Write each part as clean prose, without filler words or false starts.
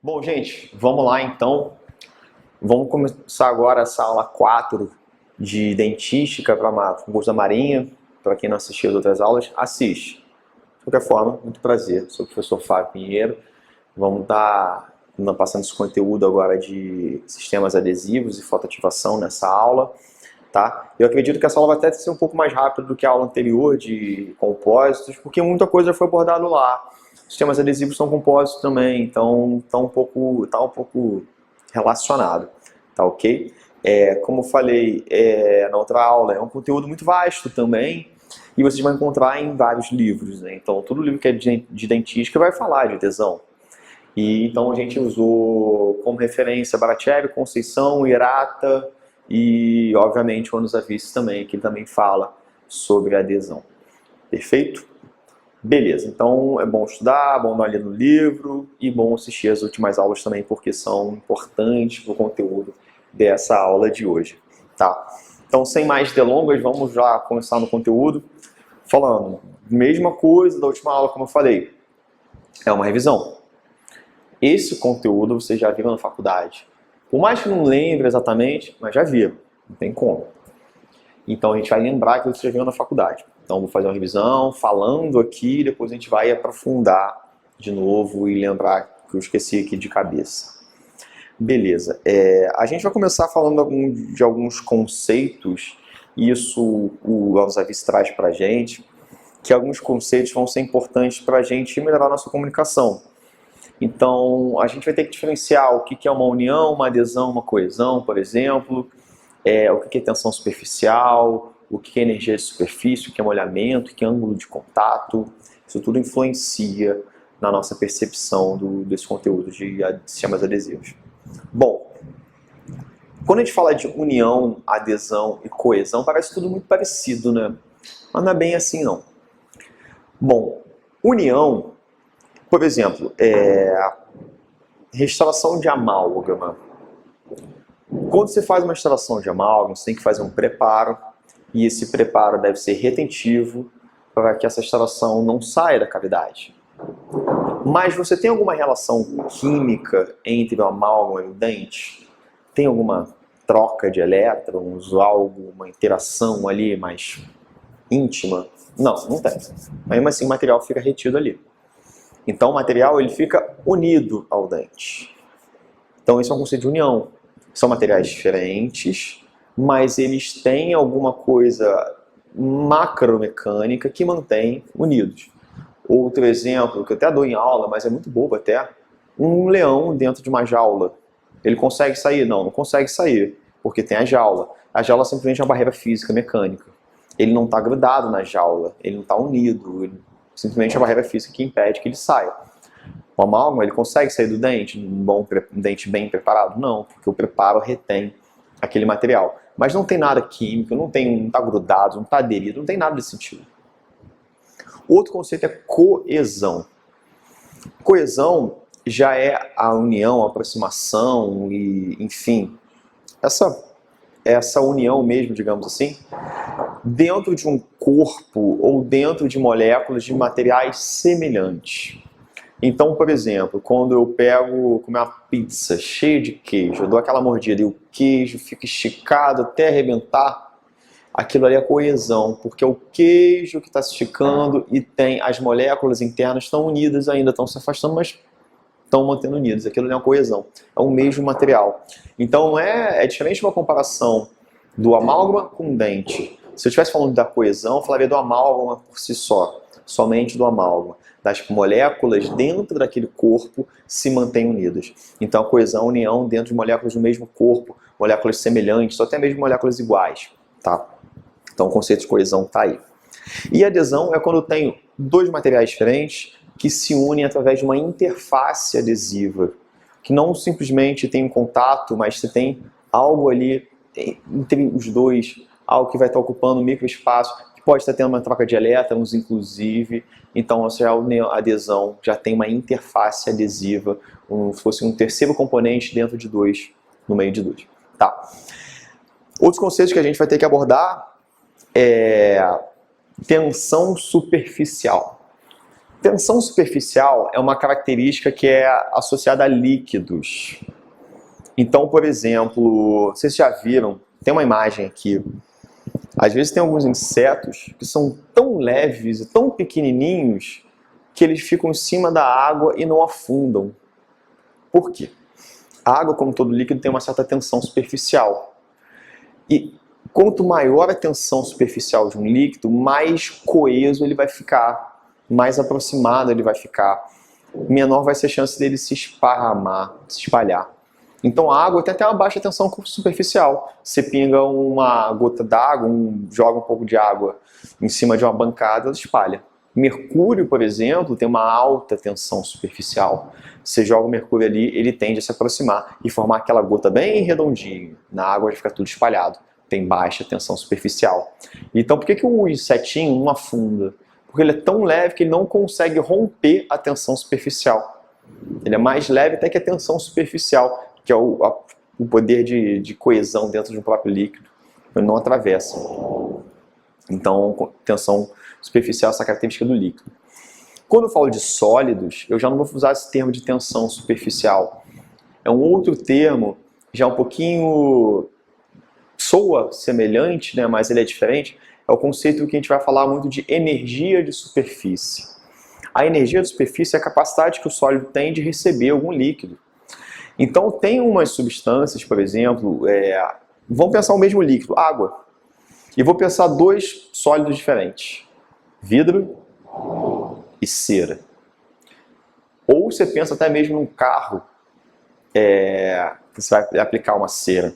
Bom, gente, vamos lá então. Vamos começar agora essa aula 4 de dentística para concurso da Marinha. Para quem não assistiu as outras aulas, assiste. De qualquer forma, muito prazer. Sou o professor Fábio Pinheiro. Vamos estar passando esse conteúdo agora de sistemas adesivos e fotoativação nessa aula. Tá? Eu acredito que essa aula vai até ser um pouco mais rápida do que a aula anterior de compósitos, porque muita coisa já foi abordada lá. Sistemas adesivos são compósitos também, então tá um pouco relacionado, tá ok? Como eu falei na outra aula, é um conteúdo muito vasto também, e vocês vão encontrar em vários livros, né? Então, todo livro que é de dentística vai falar de adesão. E então a gente usou como referência Barachev, Conceição, Hirata e, obviamente, o Anos Avis também, que também fala sobre adesão. Perfeito? Beleza, então é bom estudar, bom dar uma lida no livro e bom assistir as últimas aulas também, porque são importantes para o conteúdo dessa aula de hoje. Tá? Então, sem mais delongas, vamos já começar no conteúdo. Falando, mesma coisa da última aula, como eu falei, é uma revisão. Esse conteúdo você já viu na faculdade. Por mais que não lembre exatamente, mas já viu, não tem como. Então a gente vai lembrar aquilo que você já viu na faculdade. Então vou fazer uma revisão, falando aqui, depois a gente vai aprofundar de novo e lembrar que eu esqueci aqui de cabeça. Beleza, a gente vai começar falando de alguns conceitos, isso o Anos Avis traz pra gente, que alguns conceitos vão ser importantes para a gente melhorar a nossa comunicação. Então, a gente vai ter que diferenciar o que é uma união, uma adesão, uma coesão, por exemplo, o que é tensão superficial, o que é energia de superfície, o que é molhamento, o que é ângulo de contato. Isso tudo influencia na nossa percepção desse conteúdo de sistemas adesivos. Bom, quando a gente fala de união, adesão e coesão, parece tudo muito parecido, né? Mas não é bem assim, não. Bom, união, por exemplo, restauração de amálgama. Quando você faz uma restauração de amálgama, você tem que fazer um preparo, e esse preparo deve ser retentivo para que essa restauração não saia da cavidade. Mas você tem alguma relação química entre o amálgama e o dente? Tem alguma troca de elétrons, alguma interação ali mais íntima? Não, não tem. Mesmo assim o material fica retido ali. Então o material ele fica unido ao dente. Então isso é um conceito de união. São materiais diferentes, mas eles têm alguma coisa macromecânica que mantém unidos. Outro exemplo, que eu até dou em aula, mas é muito bobo até, um leão dentro de uma jaula. Ele consegue sair? Não, não consegue sair, porque tem a jaula. A jaula simplesmente é uma barreira física, mecânica. Ele não está grudado na jaula, ele não está unido, simplesmente é uma barreira física que impede que ele saia. O amálgama, ele consegue sair do dente, um dente bem preparado? Não, porque o preparo retém aquele material. Mas não tem nada químico, não está grudado, não está aderido, não tem nada desse sentido. Outro conceito é coesão. Coesão já é a união, a aproximação e, enfim, essa união mesmo, digamos assim, dentro de um corpo ou dentro de moléculas de materiais semelhantes. Então, por exemplo, quando eu pego comer uma pizza cheia de queijo, eu dou aquela mordida e o queijo fica esticado até arrebentar, aquilo ali é coesão, porque é o queijo que está se esticando e tem as moléculas internas estão unidas ainda, estão se afastando, mas estão mantendo unidas. Aquilo ali é uma coesão, é o mesmo material. Então é diferente de uma comparação do amálgama com o dente. Se eu estivesse falando da coesão, eu falaria do amálgama por si só, somente do amálgama. Das moléculas dentro daquele corpo se mantêm unidas. Então a coesão é a união dentro de moléculas do mesmo corpo, moléculas semelhantes, ou até mesmo moléculas iguais. Tá? Então o conceito de coesão está aí. E adesão é quando eu tenho dois materiais diferentes que se unem através de uma interface adesiva, que não simplesmente tem um contato, mas você tem algo ali entre os dois, algo que vai estar ocupando um microespaço, que pode estar tendo uma troca de elétrons, inclusive. Então, a adesão já tem uma interface adesiva, como se fosse um terceiro componente dentro de dois, no meio de dois. Tá? Outros conceitos que a gente vai ter que abordar é tensão superficial. Tensão superficial é uma característica que é associada a líquidos. Então, por exemplo, vocês já viram, tem uma imagem aqui, às vezes tem alguns insetos que são tão leves e tão pequenininhos que eles ficam em cima da água e não afundam. Por quê? A água, como todo líquido, tem uma certa tensão superficial. E quanto maior a tensão superficial de um líquido, mais coeso ele vai ficar, mais aproximado ele vai ficar, menor vai ser a chance dele se esparramar, se espalhar. Então a água tem até uma baixa tensão superficial. Você pinga uma gota d'água, joga um pouco de água em cima de uma bancada, ela espalha. Mercúrio, por exemplo, tem uma alta tensão superficial. Você joga o mercúrio ali, ele tende a se aproximar e formar aquela gota bem redondinha. Na água fica tudo espalhado. Tem baixa tensão superficial. Então por que o insetinho não afunda? Porque ele é tão leve que ele não consegue romper a tensão superficial. Ele é mais leve até que a tensão superficial, que é o poder de coesão dentro de um próprio líquido. Ele não atravessa. Então, tensão superficial é essa característica do líquido. Quando eu falo de sólidos, eu já não vou usar esse termo de tensão superficial. É um outro termo, já um pouquinho soa semelhante, né, mas ele é diferente. É o conceito que a gente vai falar muito de energia de superfície. A energia de superfície é a capacidade que o sólido tem de receber algum líquido. Então, tem umas substâncias, por exemplo, vamos pensar o mesmo líquido, água. E vou pensar dois sólidos diferentes, vidro e cera. Ou você pensa até mesmo num carro, que você vai aplicar uma cera.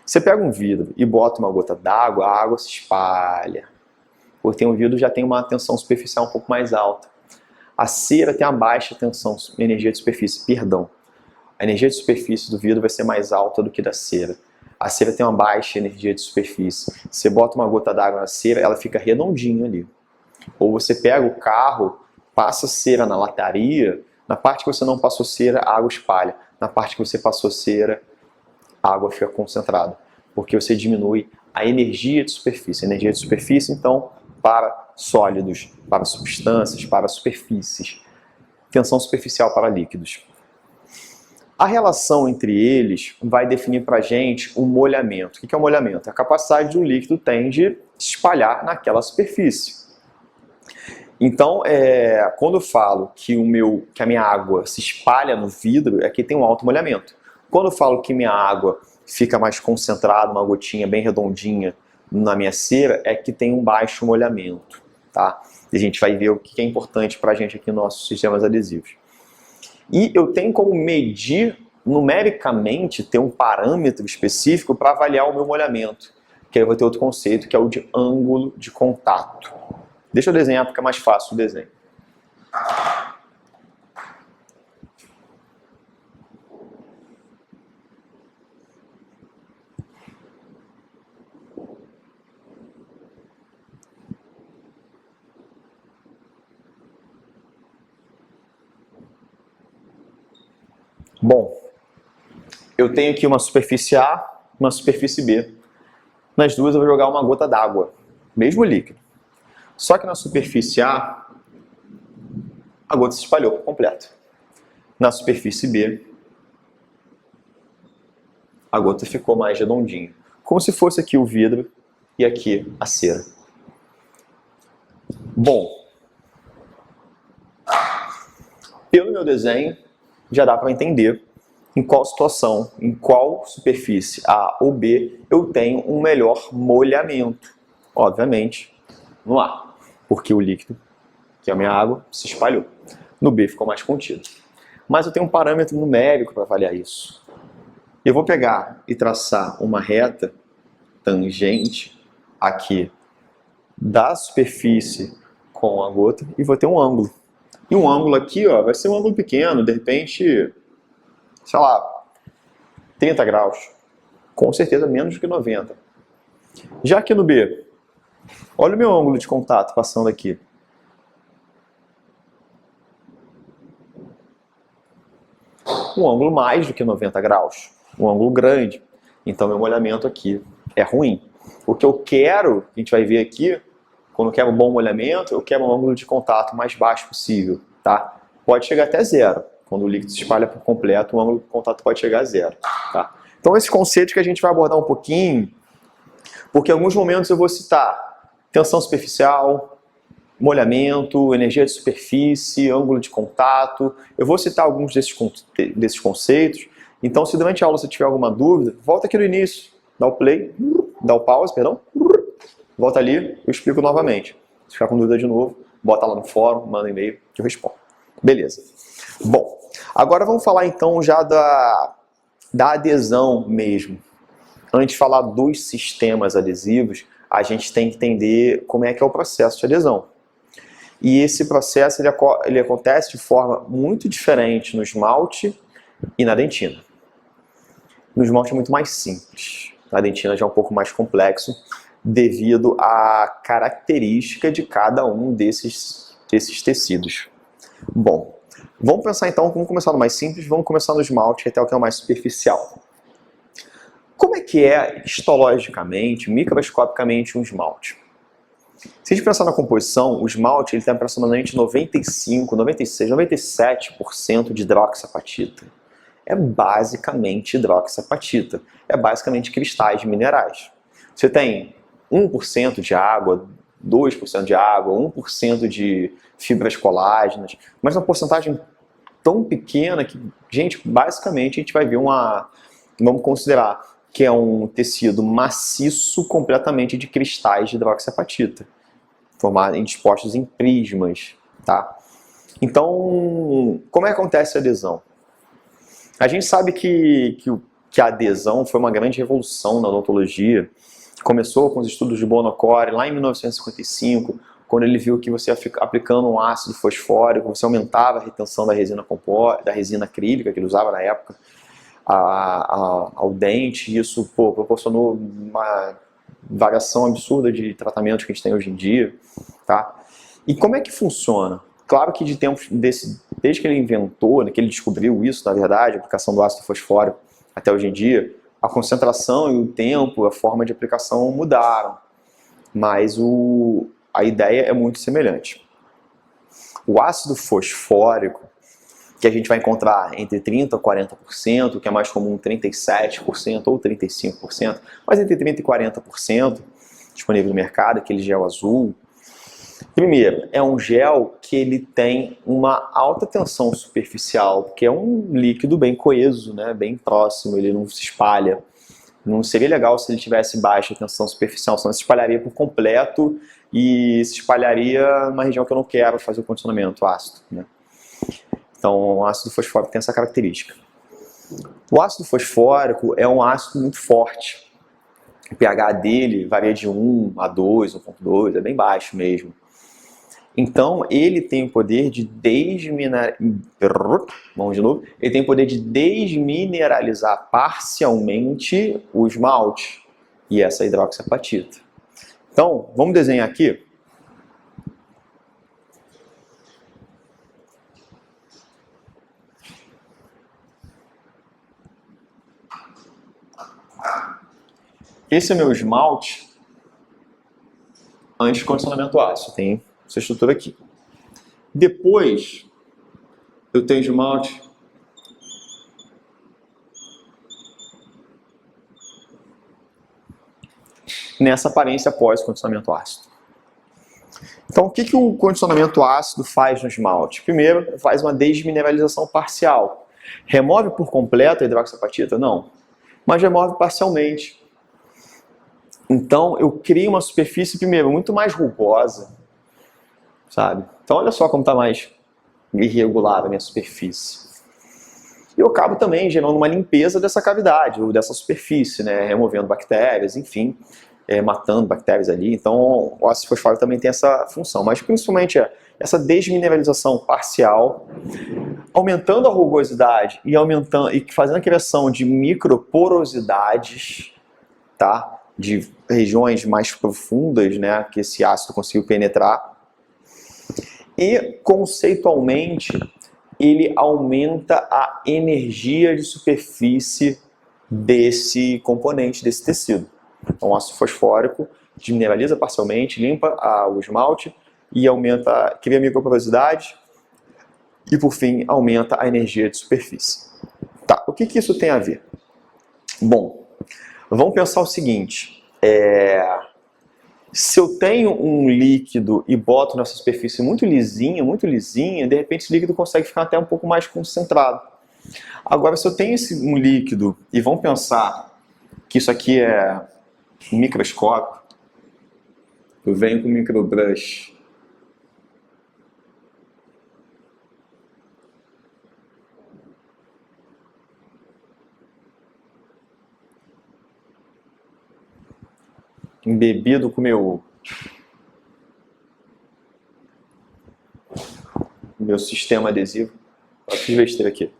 Você pega um vidro e bota uma gota d'água, a água se espalha. Porque um vidro já tem uma tensão superficial um pouco mais alta. A cera tem uma baixa tensão, energia de superfície, perdão. A energia de superfície do vidro vai ser mais alta do que da cera. A cera tem uma baixa energia de superfície. Você bota uma gota d'água na cera, ela fica redondinha ali. Ou você pega o carro, passa cera na lataria, na parte que você não passou cera, a água espalha. Na parte que você passou cera, a água fica concentrada. Porque você diminui a energia de superfície. A energia de superfície, então, para sólidos, para substâncias, para superfícies. Tensão superficial para líquidos. A relação entre eles vai definir para a gente o molhamento. O que é o molhamento? É a capacidade que o líquido tem de se espalhar naquela superfície. Então, quando eu falo que a minha água se espalha no vidro, é que tem um alto molhamento. Quando eu falo que minha água fica mais concentrada, uma gotinha bem redondinha na minha cera, é que tem um baixo molhamento. Tá? E a gente vai ver o que é importante para a gente aqui nos nossos sistemas adesivos. E eu tenho como medir numericamente, ter um parâmetro específico para avaliar o meu molhamento. Que aí eu vou ter outro conceito, que é o de ângulo de contato. Deixa eu desenhar porque é mais fácil o desenho. Bom, eu tenho aqui uma superfície A, uma superfície B. Nas duas eu vou jogar uma gota d'água, mesmo líquido. Só que na superfície A, a gota se espalhou por completo. Na superfície B, a gota ficou mais redondinha. Como se fosse aqui o vidro e aqui a cera. Bom, pelo meu desenho, já dá para entender em qual situação, em qual superfície A ou B eu tenho um melhor molhamento. Obviamente, no A, porque o líquido, que é a minha água, se espalhou. No B ficou mais contido. Mas eu tenho um parâmetro numérico para avaliar isso. Eu vou pegar e traçar uma reta tangente aqui da superfície com a gota e vou ter um ângulo. E um ângulo aqui, ó, vai ser um ângulo pequeno, de repente, sei lá, 30 graus. Com certeza menos do que 90. Já aqui no B, olha o meu ângulo de contato passando aqui. Um ângulo mais do que 90 graus. Um ângulo grande. Então meu molhamento aqui é ruim. O que eu quero, a gente vai ver aqui, quando eu quero um bom molhamento, eu quero um ângulo de contato mais baixo possível, tá? Pode chegar até zero. Quando o líquido se espalha por completo, o ângulo de contato pode chegar a zero, tá? Então, esses conceitos que a gente vai abordar um pouquinho, porque em alguns momentos eu vou citar tensão superficial, molhamento, energia de superfície, ângulo de contato. Eu vou citar alguns desses conceitos. Então, se durante a aula você tiver alguma dúvida, volta aqui no início, dá o play, dá o pause, perdão, volta ali, eu explico novamente. Se ficar com dúvida de novo, bota lá no fórum, manda um e-mail que eu respondo. Beleza. Bom, agora vamos falar então já da adesão mesmo. Antes de falar dos sistemas adesivos, a gente tem que entender como é que é o processo de adesão. E esse processo ele acontece de forma muito diferente no esmalte e na dentina. No esmalte é muito mais simples, na dentina já é um pouco mais complexo, devido à característica de cada um desses tecidos. Bom, vamos pensar então, vamos começar no mais simples, vamos começar no esmalte, até o que é o mais superficial. Como é que é histologicamente, microscopicamente um esmalte? Se a gente pensar na composição, o esmalte ele tem aproximadamente 95, 96, 97% de hidroxiapatita. É basicamente hidroxiapatita. É basicamente cristais minerais. Você tem 1% de água, 2% de água, 1% de fibras colágenas, mas uma porcentagem tão pequena que, gente, basicamente a gente vai ver vamos considerar que é um tecido maciço completamente de cristais de hidroxiapatita, dispostos em prismas, tá? Então, como é que acontece a adesão? A gente sabe que a adesão foi uma grande revolução na odontologia. Começou com os estudos de Bonocore lá em 1955, quando ele viu que você aplicando um ácido fosfórico, você aumentava a retenção da resina acrílica que ele usava na época ao dente, e isso proporcionou uma variação absurda de tratamentos que a gente tem hoje em dia, tá? E como é que funciona? Claro que desde que ele inventou, que ele descobriu isso, na verdade, a aplicação do ácido fosfórico até hoje em dia, a concentração e o tempo, a forma de aplicação mudaram, mas a ideia é muito semelhante. O ácido fosfórico, que a gente vai encontrar entre 30% e 40%, que é mais comum 37% ou 35%, mas entre 30% e 40% disponível no mercado, aquele gel azul. Primeiro, é um gel que ele tem uma alta tensão superficial, porque é um líquido bem coeso, né, bem próximo, ele não se espalha. Não seria legal se ele tivesse baixa tensão superficial, senão se espalharia por completo e se espalharia numa região que eu não quero fazer o condicionamento ácido, né? Então, o ácido fosfórico tem essa característica. O ácido fosfórico é um ácido muito forte. O pH dele varia de 1 a 2, 1.2, é bem baixo mesmo. Então, ele tem o poder de desmineralizar parcialmente o esmalte e essa hidroxiapatita. Então, vamos desenhar aqui. Esse é meu esmalte antes do condicionamento ácido. Tem essa estrutura aqui. Depois, eu tenho esmalte nessa aparência após condicionamento ácido. Então, o que o condicionamento ácido faz no esmalte? Primeiro, faz uma desmineralização parcial. Remove por completo a hidroxiapatita? Não. Mas remove parcialmente. Então, eu crio uma superfície, primeiro, muito mais rugosa, sabe? Então, olha só como está mais irregular a minha superfície. E eu acabo também gerando uma limpeza dessa cavidade, ou dessa superfície, né? Removendo bactérias, enfim, matando bactérias ali. Então, o ácido fosfórico também tem essa função. Mas, principalmente, essa desmineralização parcial, aumentando a rugosidade e fazendo a criação de microporosidades, tá? De regiões mais profundas, né, que esse ácido conseguiu penetrar. E, conceitualmente, ele aumenta a energia de superfície desse componente, desse tecido. Então, o ácido fosfórico, desmineraliza parcialmente, limpa o esmalte e cria microporosidade e, por fim, aumenta a energia de superfície. Tá, o que isso tem a ver? Bom, vamos pensar o seguinte, se eu tenho um líquido e boto nessa superfície muito lisinha, de repente esse líquido consegue ficar até um pouco mais concentrado. Agora, se eu tenho um líquido, e vamos pensar que isso aqui é um microscópio, eu venho com o microbrush, embebido com meu sistema adesivo. Eu fiz besteira aqui.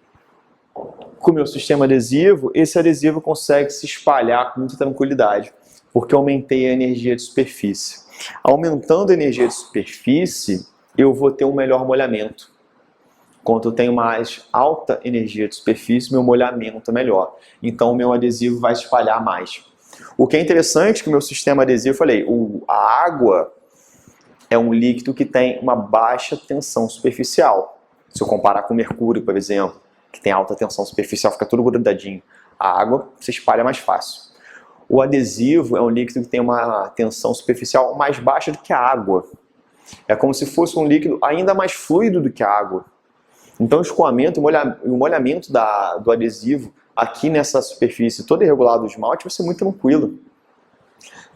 Com o meu sistema adesivo, esse adesivo consegue se espalhar com muita tranquilidade, porque eu aumentei a energia de superfície. Aumentando a energia de superfície, eu vou ter um melhor molhamento. Quanto eu tenho mais alta energia de superfície, meu molhamento é melhor. Então o meu adesivo vai se espalhar mais. O que é interessante é que o meu sistema adesivo, eu falei, a água é um líquido que tem uma baixa tensão superficial. Se eu comparar com o mercúrio, por exemplo, que tem alta tensão superficial, fica tudo grudadinho. A água se espalha mais fácil. O adesivo é um líquido que tem uma tensão superficial mais baixa do que a água. É como se fosse um líquido ainda mais fluido do que a água. Então o escoamento e o molhamento do adesivo aqui nessa superfície toda irregular do esmalte vai ser muito tranquilo.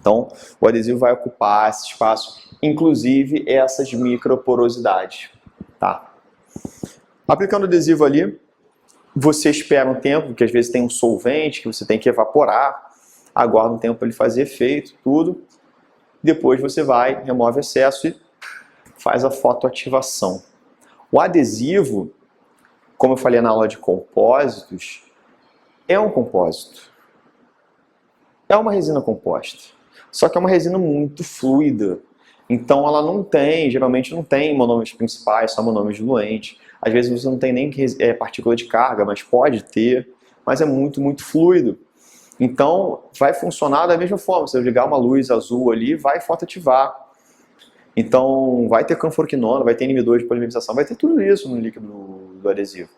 Então o adesivo vai ocupar esse espaço, inclusive essas microporosidades. Tá? Aplicando o adesivo ali, você espera um tempo, porque às vezes tem um solvente que você tem que evaporar, aguarda um tempo para ele fazer efeito, tudo. Depois você vai, remove o excesso e faz a fotoativação. O adesivo, como eu falei na aula de compósitos, é um compósito. É uma resina composta. Só que é uma resina muito fluida. Então ela geralmente não tem monômeros principais, só monômeros diluentes. Às vezes você não tem nem partícula de carga, mas pode ter. Mas é muito, muito fluido. Então vai funcionar da mesma forma. Se eu ligar uma luz azul ali, vai fotoativar. Então vai ter canforoquinona, vai ter inibidor de polimerização, vai ter tudo isso no líquido do adesivo.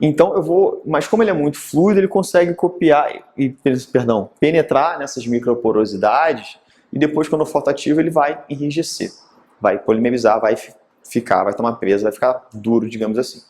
Então mas como ele é muito fluido, ele consegue penetrar nessas microporosidades e depois quando eu fotoativo ele vai enrijecer, vai polimerizar, vai tomar presa, vai ficar duro, digamos assim.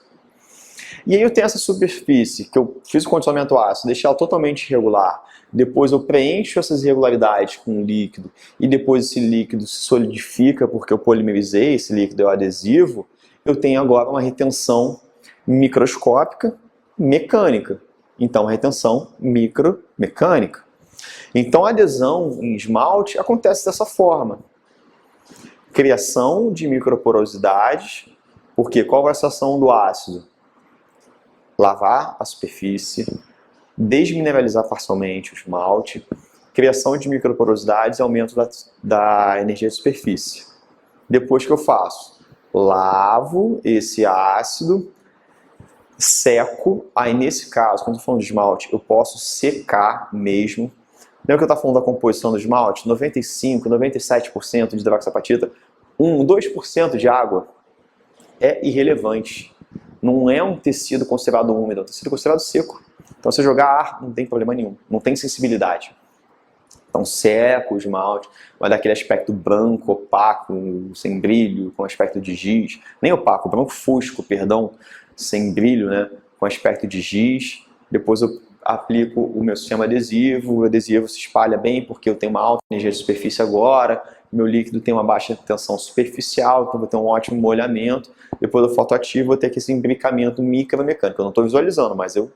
E aí eu tenho essa superfície que eu fiz o condicionamento ácido, deixei ela totalmente irregular, depois eu preencho essas irregularidades com um líquido e depois esse líquido se solidifica porque eu polimerizei, esse líquido é o adesivo, eu tenho agora uma retenção microscópica mecânica. Então, retenção micromecânica. Então, a adesão em esmalte acontece dessa forma. Criação de microporosidades, porque qual vai ser a ação do ácido? Lavar a superfície, desmineralizar parcialmente o esmalte, criação de microporosidades e aumento da energia de superfície. Depois que eu faço? Lavo esse ácido, seco, aí nesse caso, quando eu estou falando de esmalte, eu posso secar mesmo. Lembra que eu estava falando da composição do esmalte? 95%, 97% de hidroxapatita, 2% de água é irrelevante. Não é um tecido considerado úmido, é um tecido considerado seco. Então se jogar ar, não tem problema nenhum, não tem sensibilidade. Então seco o esmalte, vai dar aquele aspecto branco, opaco, sem brilho, com aspecto de giz. Nem opaco, branco fusco, perdão, sem brilho, né? Com aspecto de giz. Depois eu aplico o meu sistema adesivo, o adesivo se espalha bem porque eu tenho uma alta energia de superfície agora, meu líquido tem uma baixa tensão superficial, então vou ter um ótimo molhamento. Depois do fotoativo vou ter aqui esse imbricamento micromecânico. Eu não estou visualizando, mas eu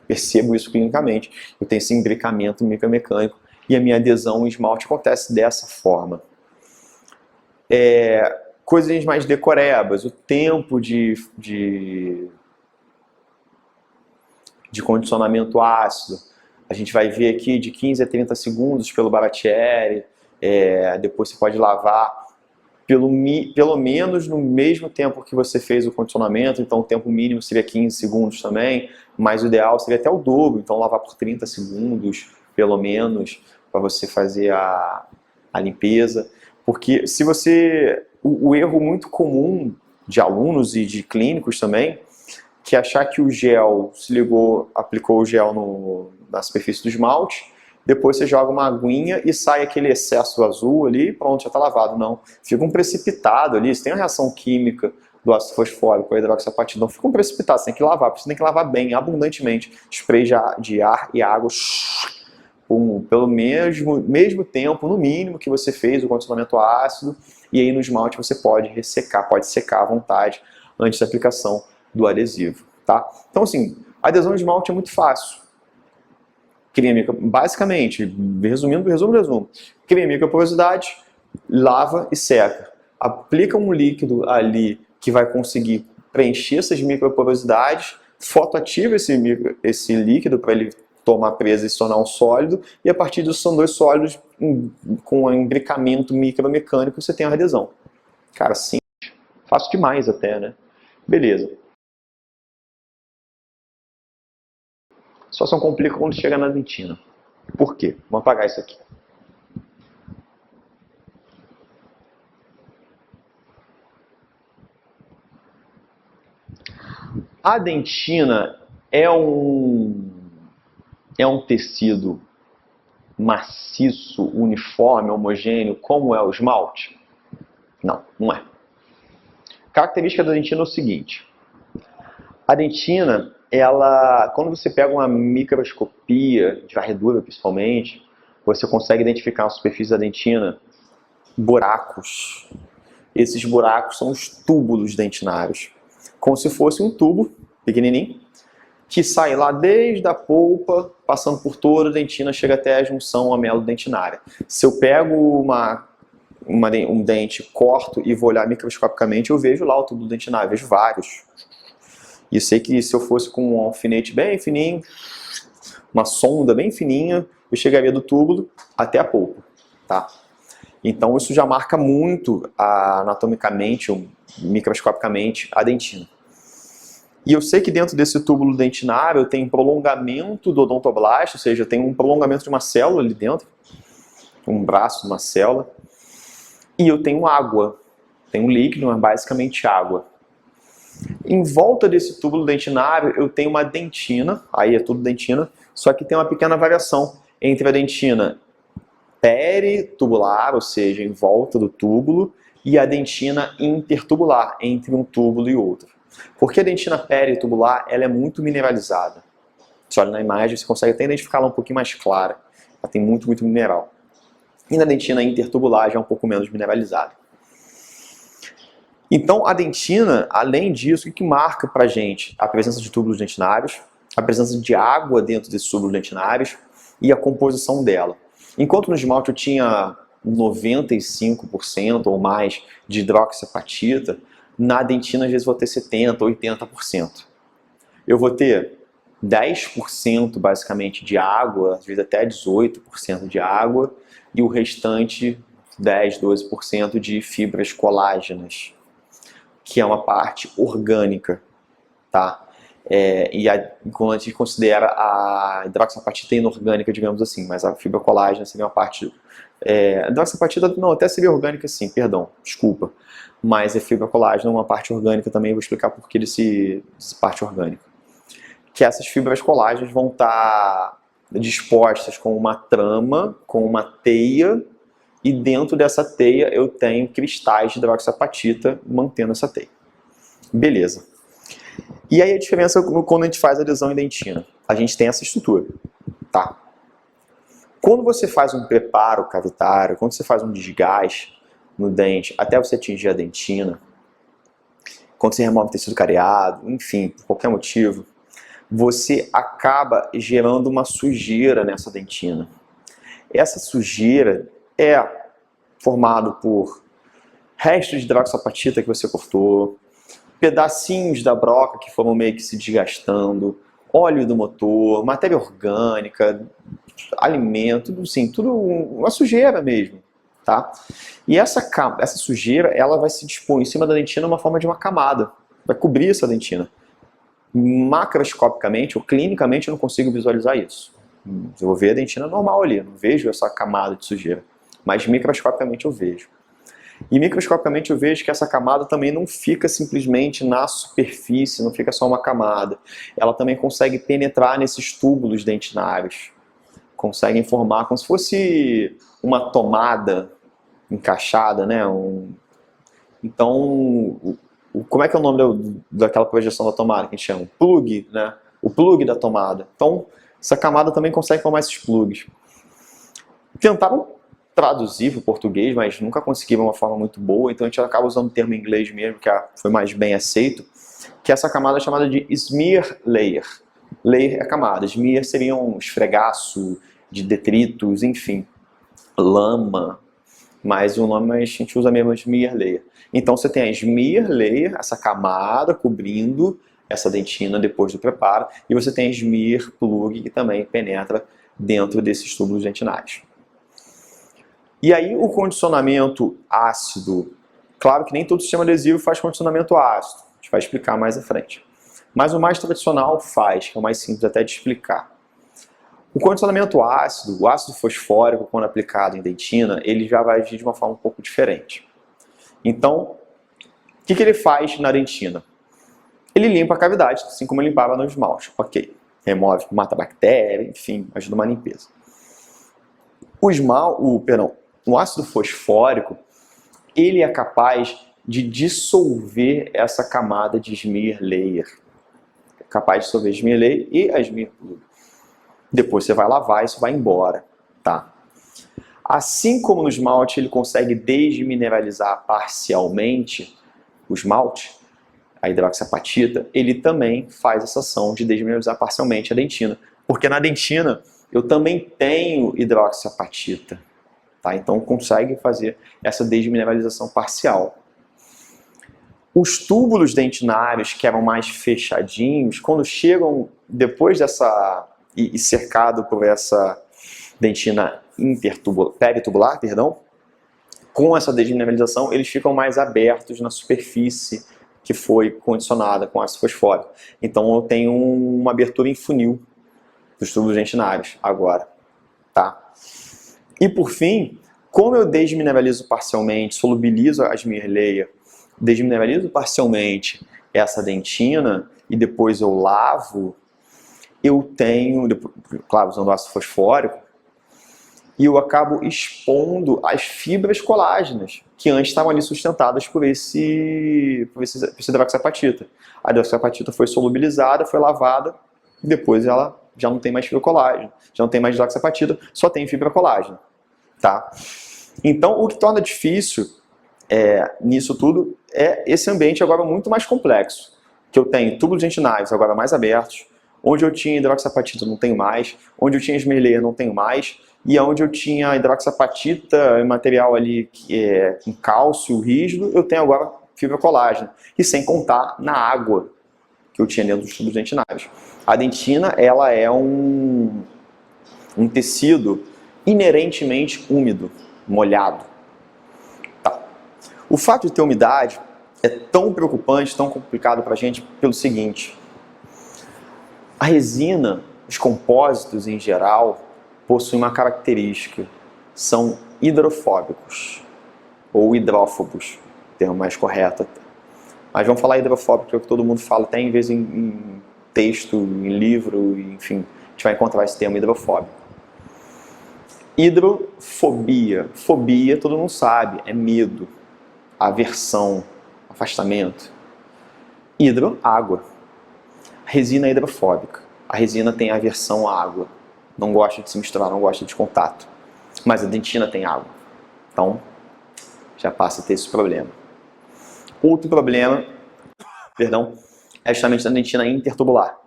percebo isso clinicamente. Eu tenho esse imbricamento micromecânico e a minha adesão em esmalte acontece dessa forma. Coisas mais decorebas, o tempo de condicionamento ácido, a gente vai ver aqui de 15 a 30 segundos pelo Baratieri, depois você pode lavar pelo menos no mesmo tempo que você fez o condicionamento, então o tempo mínimo seria 15 segundos também, mas o ideal seria até o dobro, então lavar por 30 segundos, pelo menos, para você fazer a limpeza. Porque se você... O erro muito comum de alunos e de clínicos também, que é achar que o gel, se ligou, aplicou o gel na superfície do esmalte, depois você joga uma aguinha e sai aquele excesso azul ali, pronto, já está lavado. Não, fica um precipitado ali, você tem a reação química do ácido fosfórico, a hidroxapatita, não fica um precipitado, você tem que lavar, você tem que lavar bem, abundantemente, spray de ar e água, pelo mesmo tempo, no mínimo, que você fez o condicionamento ácido, e aí no esmalte você pode ressecar, pode secar à vontade, antes da aplicação do adesivo, tá? Então assim, a adesão de esmalte é muito fácil. Creme, basicamente, resumo, creme, microporosidade, lava e seca. Aplica um líquido ali que vai conseguir preencher essas microporosidades, fotoativa esse líquido para ele tomar presa e se tornar um sólido, e a partir disso são dois sólidos com um imbricamento micromecânico, você tem a adesão. Cara, simples, fácil demais até, né? Beleza. A situação complica quando chega na dentina. Por quê? Vamos apagar isso aqui. A dentina é um tecido maciço, uniforme, homogêneo, como é o esmalte? Não, não é. A característica da dentina é o seguinte. A dentina, quando você pega uma microscopia, de varredura principalmente, você consegue identificar na superfície da dentina buracos. Esses buracos são os túbulos dentinários. Como se fosse um tubo pequenininho, que sai lá desde a polpa, passando por toda a dentina, chega até a junção amelo-dentinária. Se eu pego um dente, corto e vou olhar microscopicamente, eu vejo lá o tubo dentinário, vejo vários. E eu sei que se eu fosse com um alfinete bem fininho, uma sonda bem fininha, eu chegaria do túbulo até a polpa, tá? Então isso já marca muito anatomicamente, ou microscopicamente, a dentina. E eu sei que dentro desse túbulo dentinário eu tenho prolongamento do odontoblasto, ou seja, eu tenho um prolongamento de uma célula ali dentro, um braço de uma célula, e eu tenho água, tenho líquido, mas basicamente água. Em volta desse túbulo dentinário eu tenho uma dentina, aí é tudo dentina, só que tem uma pequena variação entre a dentina peritubular, ou seja, em volta do túbulo, e a dentina intertubular, entre um túbulo e outro. Porque a dentina peritubular ela é muito mineralizada. Você olha na imagem, você consegue até identificá-la um pouquinho mais clara. Ela tem muito mineral. E na dentina intertubular já é um pouco menos mineralizada. Então a dentina, além disso, o que marca pra gente? A presença de túbulos dentinários, a presença de água dentro desses túbulos dentinários e a composição dela. Enquanto no esmalte eu tinha 95% ou mais de hidroxiapatita, na dentina às vezes vou ter 70%, 80%. Eu vou ter 10% basicamente de água, às vezes até 18% de água, e o restante 10%, 12% de fibras colágenas, que é uma parte orgânica, tá? Quando a gente considera a hidroxiapatita inorgânica, digamos assim, mas a fibra colágena seria uma parte... a hidroxiapatita não, até seria orgânica sim, perdão, desculpa. Mas a fibra colágena é uma parte orgânica também, vou explicar por que desse parte orgânica. Que essas fibras colágenas vão estar dispostas com uma trama, com uma teia, e dentro dessa teia eu tenho cristais de hidroxiapatita mantendo essa teia. Beleza. E aí a diferença quando a gente faz adesão em dentina. A gente tem essa estrutura, tá? Quando você faz um preparo cavitário, quando você faz um desgaste no dente, até você atingir a dentina, quando você remove tecido cariado, enfim, por qualquer motivo, você acaba gerando uma sujeira nessa dentina. Essa sujeira é formada por restos de hidroxiapatita que você cortou, pedacinhos da broca que foram meio que se desgastando, óleo do motor, matéria orgânica, alimento, tudo assim, tudo uma sujeira mesmo, tá? E essa sujeira, ela vai se dispor em cima da dentina uma forma de uma camada, vai cobrir essa dentina. Macroscopicamente ou clinicamente eu não consigo visualizar isso, Eu vou ver a dentina normal ali, não vejo essa camada de sujeira. Mas microscopicamente eu vejo. E microscopicamente eu vejo que essa camada também não fica simplesmente na superfície, não fica só uma camada. Ela também consegue penetrar nesses túbulos dentinários. Conseguem formar como se fosse uma tomada encaixada, né? Então, como é que é o nome daquela projeção da tomada que a gente chama? Plug, né? O plug da tomada. Então, essa camada também consegue formar esses plugs. Tentaram traduzir para o português, mas nunca conseguiram uma forma muito boa, então a gente acaba usando o termo em inglês mesmo, que foi mais bem aceito, que essa camada é chamada de smear layer. Layer é camada, smear seria um esfregaço de detritos, enfim, lama, mas o nome a gente usa mesmo smear layer. Então você tem a smear layer, essa camada cobrindo essa dentina depois do preparo, e você tem a smear plug, que também penetra dentro desses túbulos dentinários. E aí o condicionamento ácido, claro que nem todo sistema adesivo faz condicionamento ácido, a gente vai explicar mais à frente. Mas o mais tradicional faz, que é o mais simples até de explicar. O condicionamento ácido, o ácido fosfórico, quando aplicado em dentina, ele já vai agir de uma forma um pouco diferente. Então, o que ele faz na dentina? Ele limpa a cavidade, assim como ele limpava no esmalte. Ok, remove, mata a bactéria, enfim, ajuda uma limpeza. O ácido fosfórico, ele é capaz de dissolver essa camada de smear layer. É capaz de dissolver a smear layer e a smear plug. Depois você vai lavar e isso vai embora, tá? Assim como no esmalte ele consegue desmineralizar parcialmente o esmalte, a hidroxiapatita, ele também faz essa ação de desmineralizar parcialmente a dentina. Porque na dentina eu também tenho hidroxiapatita. Tá? Então consegue fazer essa desmineralização parcial. Os túbulos dentinários que eram mais fechadinhos, quando chegam depois dessa e cercado por essa dentina peritubular, com essa desmineralização eles ficam mais abertos na superfície que foi condicionada com ácido fosfórico. Então eu tenho uma abertura em funil dos túbulos dentinários agora, tá? E por fim, como eu desmineralizo parcialmente, solubilizo a smear layer, desmineralizo parcialmente essa dentina e depois eu lavo, eu tenho, claro, usando ácido fosfórico, e eu acabo expondo as fibras colágenas, que antes estavam ali sustentadas por esse hidroxiapatita. A hidroxiapatita foi solubilizada, foi lavada, e depois ela já não tem mais fibra colágeno, já não tem mais hidroxiapatita, só tem fibra colágeno. Tá? Então, o que torna difícil nisso tudo é esse ambiente agora muito mais complexo, que eu tenho túbulos dentinários agora mais abertos, onde eu tinha hidroxiapatita não tenho mais, onde eu tinha smear layer não tenho mais, e onde eu tinha hidroxiapatita, material ali com cálcio rígido, eu tenho agora fibra colágeno, e sem contar na água que eu tinha dentro dos túbulos dentinários. A dentina, ela é um tecido inerentemente úmido, molhado. Tá. O fato de ter umidade é tão preocupante, tão complicado para a gente pelo seguinte: a resina, os compósitos em geral, possuem uma característica, são hidrofóbicos, ou hidrófobos, termo mais correto até. Mas vamos falar hidrofóbico, que é o que todo mundo fala, até em vez em texto, em livro, enfim, a gente vai encontrar esse termo hidrofóbico. Hidrofobia. Fobia, todo mundo sabe, é medo, aversão, afastamento. Hidro, água. A resina é hidrofóbica. A resina tem aversão à água. Não gosta de se misturar, não gosta de contato. Mas a dentina tem água. Então, já passa a ter esse problema. Outro problema, é justamente a dentina intertubular.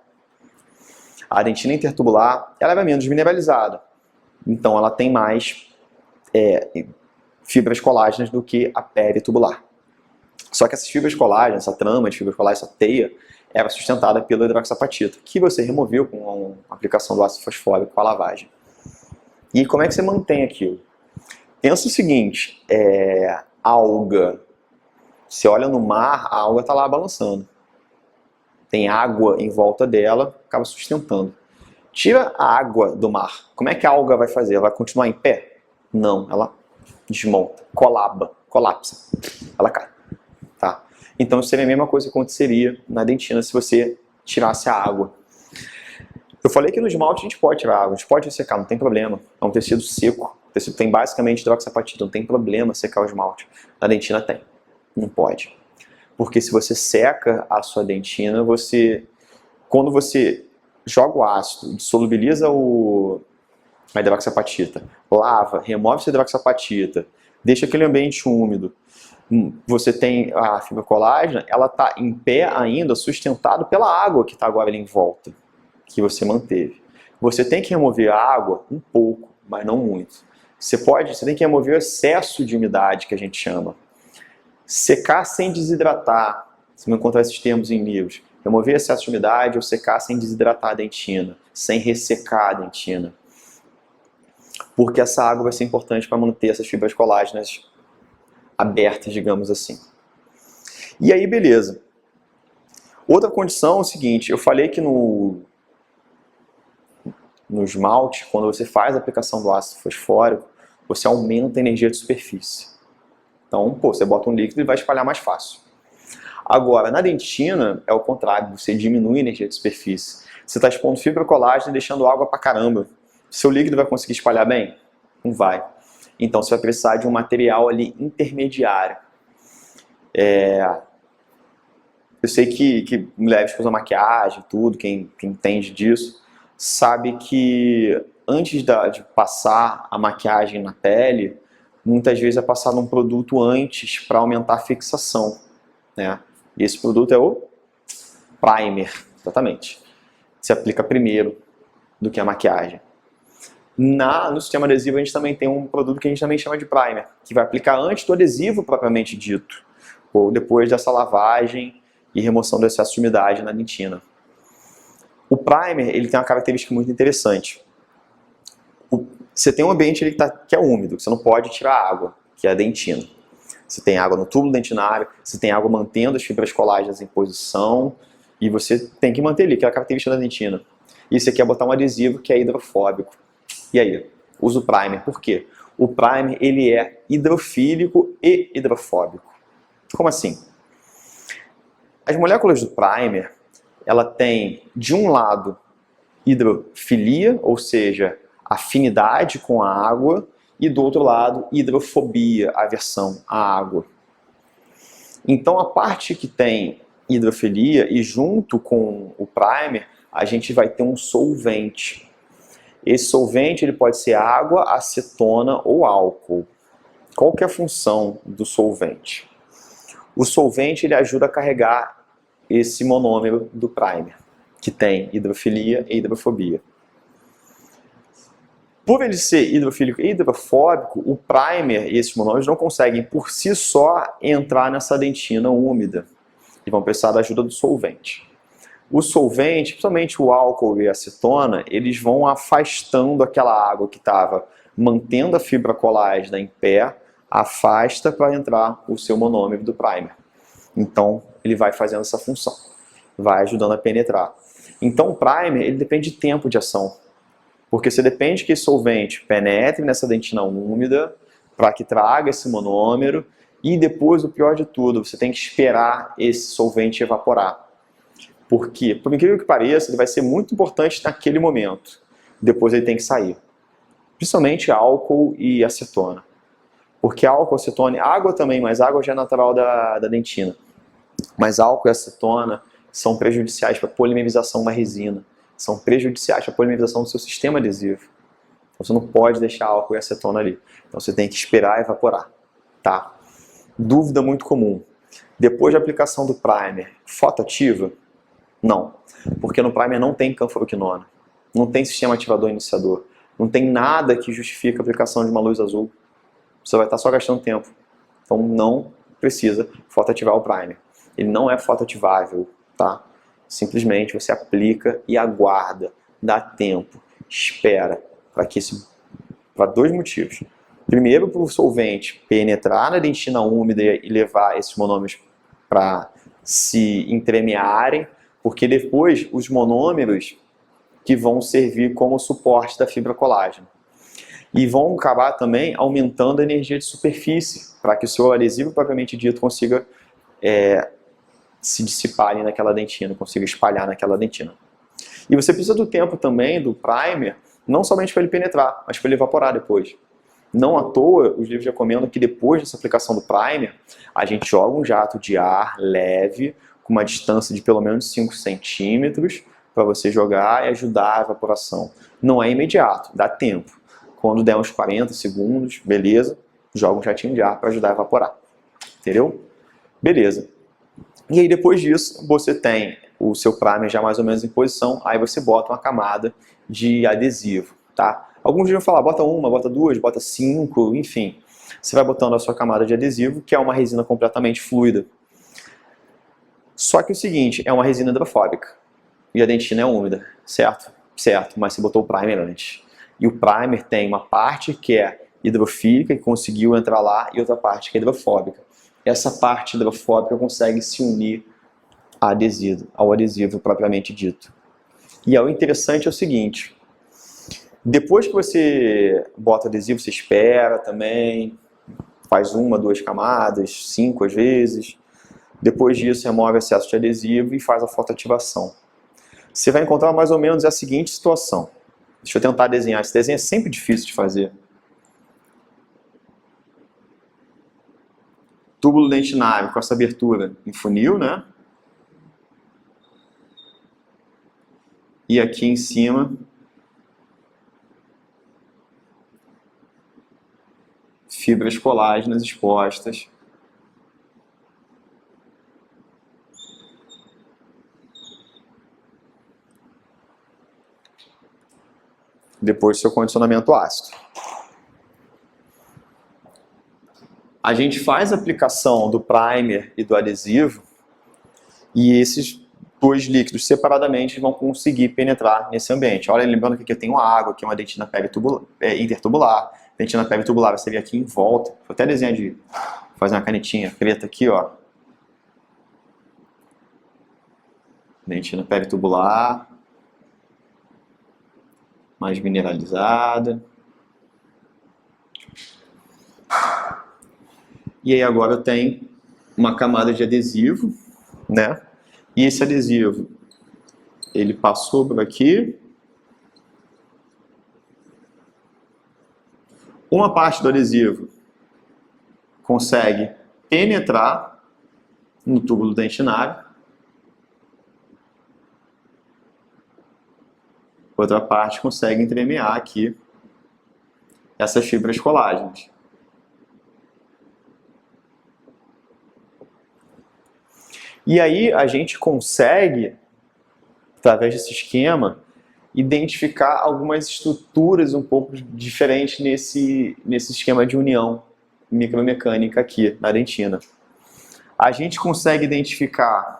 A dentina intertubular, ela é menos mineralizada. Então, ela tem mais fibras colágenas do que a peritubular. Só que essas fibras colágenas, essa trama de fibras colágenas, essa teia, era sustentada pela hidroxiapatita, que você removeu com a aplicação do ácido fosfórico com a lavagem. E como é que você mantém aquilo? Pensa o seguinte, alga. Você olha no mar, a alga está lá balançando. Tem água em volta dela, acaba sustentando. Tira a água do mar. Como é que a alga vai fazer? Ela vai continuar em pé? Não, ela desmonta, colapsa, ela cai. Tá? Então seria a mesma coisa que aconteceria na dentina se você tirasse a água. Eu falei que no esmalte a gente pode tirar água, a gente pode ressecar, não tem problema. É um tecido seco, o tecido tem basicamente hidroxapatita, não tem problema secar o esmalte. Na dentina tem, não pode. Porque se você seca a sua dentina, quando você joga o ácido, solubiliza a hidroxapatita, lava, remove essa hidroxapatita, deixa aquele ambiente úmido, você tem a fibra colágena, ela está em pé ainda, sustentado pela água que está agora ali em volta, que você manteve. Você tem que remover a água um pouco, mas não muito. Você tem que remover o excesso de umidade, que a gente chama. Secar sem desidratar, você vai encontrar esses termos em livros. Remover excesso de umidade ou secar sem desidratar a dentina, sem ressecar a dentina. Porque essa água vai ser importante para manter essas fibras colágenas abertas, digamos assim. E aí, beleza. Outra condição é o seguinte, eu falei que no esmalte, quando você faz a aplicação do ácido fosfórico, você aumenta a energia de superfície. Então, você bota um líquido e vai espalhar mais fácil. Agora, na dentina, é o contrário, você diminui a energia de superfície. Você está expondo fibra colágena e deixando água pra caramba. Seu líquido vai conseguir espalhar bem? Não vai. Então, você vai precisar de um material ali intermediário. Eu sei que mulheres que usam maquiagem, tudo, quem entende disso, sabe que antes de passar a maquiagem na pele, muitas vezes é passado um produto antes para aumentar a fixação, né? E esse produto é o primer, exatamente. Se aplica primeiro do que a maquiagem. No sistema adesivo a gente também tem um produto que a gente também chama de primer, que vai aplicar antes do adesivo propriamente dito, ou depois dessa lavagem e remoção do excesso de umidade na dentina. O primer ele tem uma característica muito interessante. Você tem um ambiente ali que é úmido, que você não pode tirar água, que é a dentina. Você tem água no túbulo dentinário, você tem água mantendo as fibras colágenas em posição, e você tem que manter ali, que é a característica da dentina. E você quer botar um adesivo que é hidrofóbico. E aí? Usa o primer. Por quê? O primer ele é hidrofílico e hidrofóbico. Como assim? As moléculas do primer, ela tem, de um lado, hidrofilia, ou seja, afinidade com a água, e do outro lado, hidrofobia, aversão à água. Então, a parte que tem hidrofilia, e junto com o primer, a gente vai ter um solvente. Esse solvente ele pode ser água, acetona ou álcool. Qual que é a função do solvente? O solvente ele ajuda a carregar esse monômero do primer, que tem hidrofilia e hidrofobia. Por ele ser hidrofílico e hidrofóbico, o primer e esses monômeros não conseguem por si só entrar nessa dentina úmida e vão precisar da ajuda do solvente. O solvente, principalmente o álcool e a acetona, eles vão afastando aquela água que estava mantendo a fibra colágena em pé, afasta para entrar o seu monômero do primer. Então, ele vai fazendo essa função, vai ajudando a penetrar. Então, o primer ele depende de tempo de ação. Porque você depende que esse solvente penetre nessa dentina úmida para que traga esse monômero e depois, o pior de tudo, você tem que esperar esse solvente evaporar. Por quê? Por incrível que pareça, ele vai ser muito importante naquele momento. Depois ele tem que sair. Principalmente álcool e acetona. Porque álcool, acetona, água também, mas água já é natural da dentina. Mas álcool e acetona são prejudiciais para a polimerização da resina. São prejudiciais para a polimerização do seu sistema adesivo. Então você não pode deixar álcool e acetona ali. Então você tem que esperar evaporar. Tá? Dúvida muito comum. Depois da aplicação do primer, fotoativa? Não. Porque no primer não tem canforoquinona. Não tem sistema ativador iniciador. Não tem nada que justifique a aplicação de uma luz azul. Você vai estar só gastando tempo. Então não precisa fotoativar o primer. Ele não é fotoativável. Tá? Simplesmente você aplica e aguarda, dá tempo, espera, para dois motivos. Primeiro, para o solvente penetrar na dentina úmida e levar esses monômeros para se entremearem, porque depois os monômeros, o que vão servir como suporte da fibra colágeno. E vão acabar também aumentando a energia de superfície, para que o seu adesivo propriamente dito consiga se dissipar ali naquela dentina, consiga espalhar naquela dentina. E você precisa do tempo também do primer, não somente para ele penetrar, mas para ele evaporar depois. Não à toa, os livros recomendam que depois dessa aplicação do primer, a gente joga um jato de ar leve, com uma distância de pelo menos 5 centímetros, para você jogar e ajudar a evaporação. Não é imediato, dá tempo. Quando der uns 40 segundos, beleza, joga um jatinho de ar para ajudar a evaporar. Entendeu? Beleza. E aí depois disso, você tem o seu primer já mais ou menos em posição, aí você bota uma camada de adesivo, tá? Alguns vão falar, bota uma, bota duas, bota 5, enfim. Você vai botando a sua camada de adesivo, que é uma resina completamente fluida. Só que o seguinte, é uma resina hidrofóbica. E a dentina é úmida, certo? Certo, mas você botou o primer antes. E o primer tem uma parte que é hidrofílica, que conseguiu entrar lá, e outra parte que é hidrofóbica. Essa parte hidrofóbica consegue se unir ao adesivo propriamente dito. E o interessante é o seguinte, depois que você bota o adesivo, você espera também, faz 1, 2 camadas, 5 às vezes. Depois disso, remove o excesso de adesivo e faz a fotoativação. Você vai encontrar mais ou menos a seguinte situação. Deixa eu tentar desenhar. Esse desenho é sempre difícil de fazer. Túbulo dentinário com essa abertura em funil, né? E aqui em cima, fibras colágenas expostas. Depois do seu condicionamento ácido. A gente faz a aplicação do primer e do adesivo e esses dois líquidos separadamente vão conseguir penetrar nesse ambiente. Olha, lembrando que aqui eu tenho água, aqui é uma dentina intertubular. Dentina tubular você vê aqui em volta. Vou até desenhar de fazer uma canetinha preta aqui, ó. Dentina tubular, mais mineralizada. E aí agora eu tenho uma camada de adesivo, né? E esse adesivo, ele passou por aqui. Uma parte do adesivo consegue penetrar no túbulo dentinário. Outra parte consegue entremear aqui essas fibras colágenas. E aí a gente consegue, através desse esquema, identificar algumas estruturas um pouco diferentes nesse esquema de união micromecânica aqui na dentina. A gente consegue identificar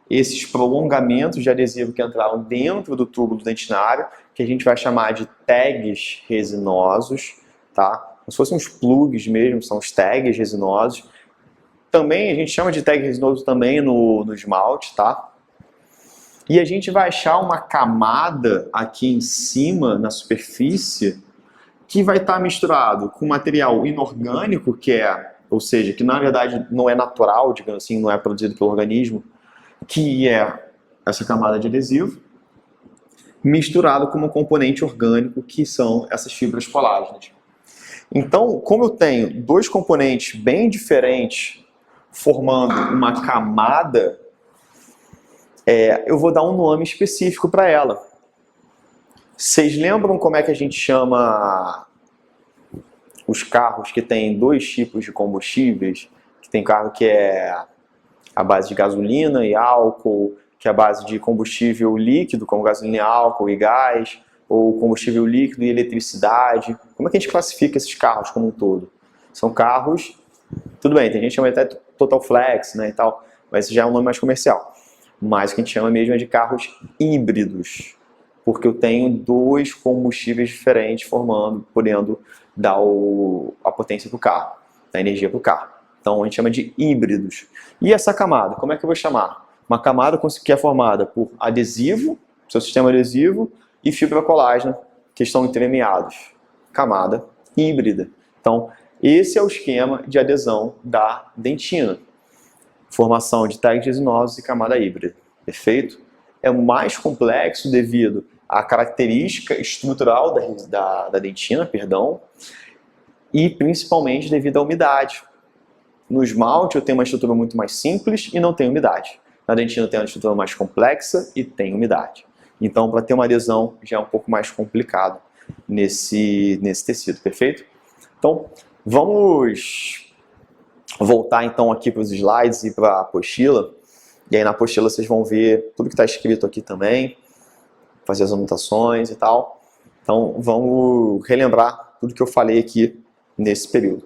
esses prolongamentos de adesivo que entraram dentro do túbulo dentinário, que a gente vai chamar de tags resinosos, tá? Como se fossem uns plugs mesmo, são os tags resinosos. Também a gente chama de tag resinoso também no esmalte, tá? E a gente vai achar uma camada aqui em cima, na superfície, que vai estar misturado com material inorgânico, ou seja, que na verdade não é natural, digamos assim, não é produzido pelo organismo, que é essa camada de adesivo, misturado com um componente orgânico, que são essas fibras colágenas. Então, como eu tenho dois componentes bem diferentes, formando uma camada, eu vou dar um nome específico para ela. Vocês lembram como é que a gente chama os carros que tem dois tipos de combustíveis? Que tem carro que é a base de gasolina e álcool, que é a base de combustível líquido, como gasolina e álcool e gás, ou combustível líquido e eletricidade. Como é que a gente classifica esses carros como um todo? São carros, tudo bem, tem gente que chama até Total Flex, né, e tal, mas esse já é um nome mais comercial. Mas o que a gente chama mesmo é de carros híbridos, porque eu tenho dois combustíveis diferentes podendo dar a potência para o carro, a energia para o carro. Então a gente chama de híbridos. E essa camada, como é que eu vou chamar? Uma camada que é formada por adesivo, seu sistema adesivo e fibra colágena, que estão entremeados. Camada híbrida. Então, esse é o esquema de adesão da dentina. Formação de tags resinosos e camada híbrida. Perfeito? É mais complexo devido à característica estrutural da dentina, e principalmente devido à umidade. No esmalte eu tenho uma estrutura muito mais simples e não tem umidade. Na dentina eu tenho uma estrutura mais complexa e tem umidade. Então, para ter uma adesão já é um pouco mais complicado nesse tecido, perfeito? Então, vamos voltar então aqui para os slides e para a apostila. E aí na apostila vocês vão ver tudo que está escrito aqui também, fazer as anotações e tal. Então, vamos relembrar tudo que eu falei aqui nesse período.